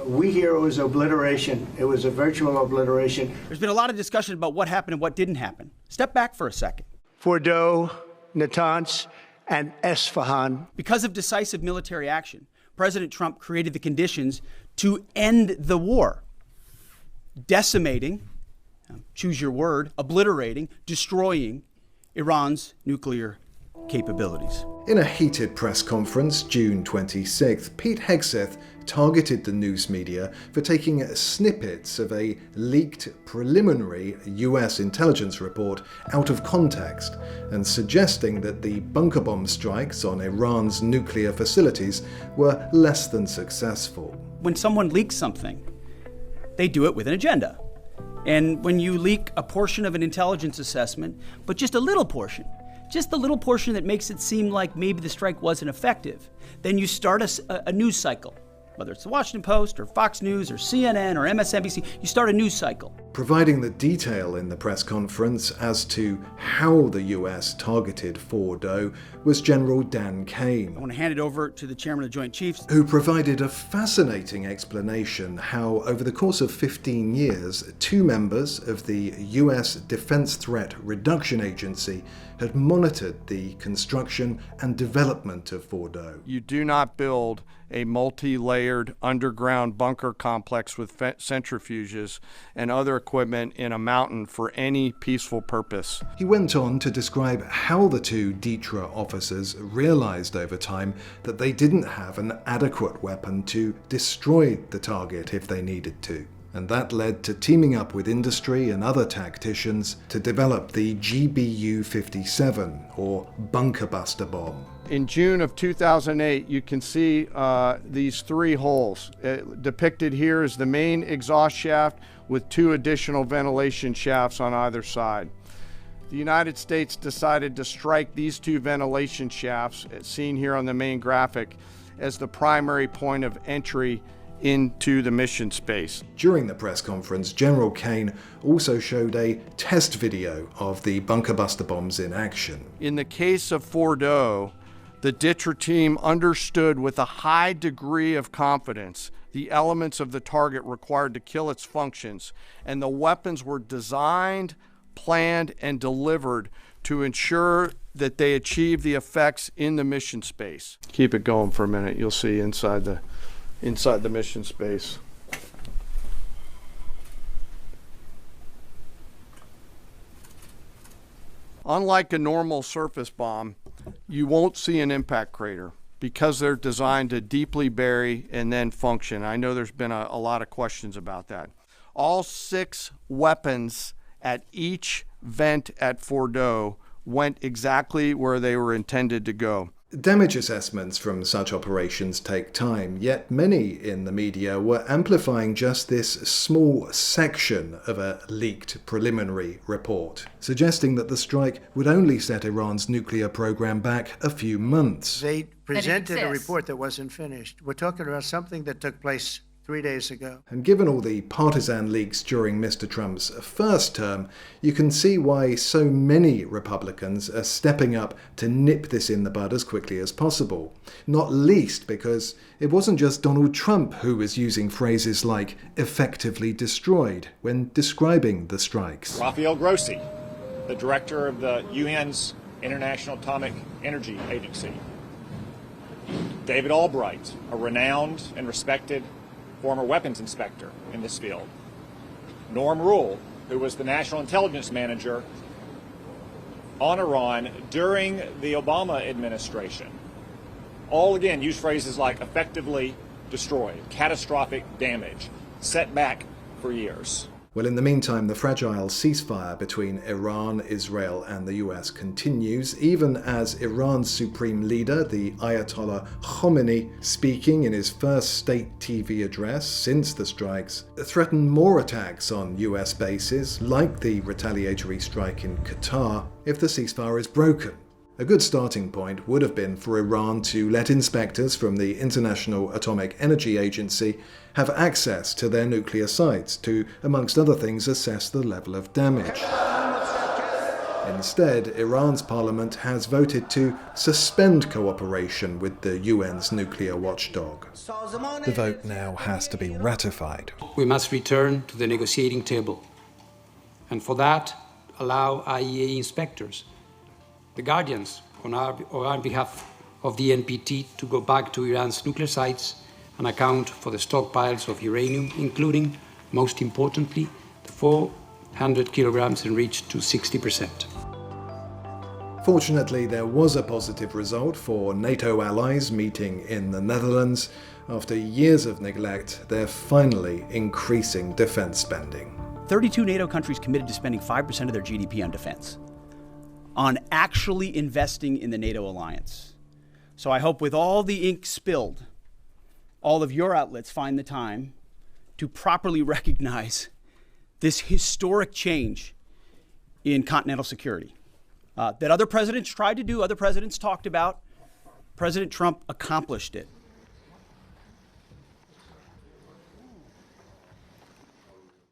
We hear it was obliteration. It was a virtual obliteration. There's been a lot of discussion about what happened and what didn't happen. Step back for a second. Fordow, Natanz, and Isfahan. Because of decisive military action, President Trump created the conditions to end the war, decimating, choose your word, obliterating, destroying Iran's nuclear capabilities. In a heated press conference June 26th, Pete Hegseth targeted the news media for taking snippets of a leaked preliminary US intelligence report out of context and suggesting that the bunker bomb strikes on Iran's nuclear facilities were less than successful. When someone leaks something, they do it with an agenda. And when you leak a portion of an intelligence assessment, but just a little portion that makes it seem like maybe the strike wasn't effective, then you start a news cycle. Whether it's the Washington Post or Fox News or CNN or MSNBC, you start a news cycle. Providing the detail in the press conference as to how the US targeted Fordow was General Dan Caine. I want to hand it over to the Chairman of the Joint Chiefs, who provided a fascinating explanation how, over the course of 15 years, 2 members of the US Defense Threat Reduction Agency had monitored the construction and development of Fordow. You do not build a multi-layered underground bunker complex with centrifuges and other equipment in a mountain for any peaceful purpose. He went on to describe how the 2 DTRA officers realized over time that they didn't have an adequate weapon to destroy the target if they needed to. And that led to teaming up with industry and other tacticians to develop the GBU-57, or bunker buster bomb. In June of 2008, you can see these 3 holes. Depicted here is the main exhaust shaft with 2 additional ventilation shafts on either side. The United States decided to strike these 2 ventilation shafts, as seen here on the main graphic, as the primary point of entry into the mission space. During the press conference, General Caine also showed a test video of the bunker buster bombs in action. In the case of Fordow, the DTRA team understood with a high degree of confidence the elements of the target required to kill its functions, and the weapons were designed, planned, and delivered to ensure that they achieved the effects in the mission space. Keep it going for a minute. You'll see inside the mission space. Unlike a normal surface bomb, you won't see an impact crater because they're designed to deeply bury and then function. I know there's been a lot of questions about that. All 6 weapons at each vent at Fordow went exactly where they were intended to go. Damage assessments from such operations take time, yet many in the media were amplifying just this small section of a leaked preliminary report, suggesting that the strike would only set Iran's nuclear program back a few months. They presented a report that wasn't finished. We're talking about something that took place 3 days ago. And given all the partisan leaks during Mr. Trump's first term, you can see why so many Republicans are stepping up to nip this in the bud as quickly as possible. Not least because it wasn't just Donald Trump who was using phrases like effectively destroyed when describing the strikes. Rafael Grossi, the director of the UN's International Atomic Energy Agency. David Albright, a renowned and respected former weapons inspector in this field. Norm Rule, who was the National Intelligence Manager on Iran during the Obama administration. All again use phrases like effectively destroyed, catastrophic damage, set back for years. Well, in the meantime, the fragile ceasefire between Iran, Israel, and the US continues, even as Iran's supreme leader, the Ayatollah Khomeini, speaking in his first state TV address since the strikes, threatened more attacks on US bases, like the retaliatory strike in Qatar, if the ceasefire is broken. A good starting point would have been for Iran to let inspectors from the International Atomic Energy Agency have access to their nuclear sites to, amongst other things, assess the level of damage. Instead, Iran's parliament has voted to suspend cooperation with the UN's nuclear watchdog. The vote now has to be ratified. We must return to the negotiating table, and for that, allow IAEA inspectors, the guardians on behalf of the NPT, to go back to Iran's nuclear sites and account for the stockpiles of uranium, including, most importantly, the 400 kilograms enriched to 60%. Fortunately, there was a positive result for NATO allies meeting in the Netherlands. After years of neglect, they're finally increasing defense spending. 32 NATO countries committed to spending 5% of their GDP on defense, on actually investing in the NATO alliance. So I hope with all the ink spilled, all of your outlets find the time to properly recognize this historic change in continental security that other presidents tried to do, other presidents talked about. President Trump accomplished it.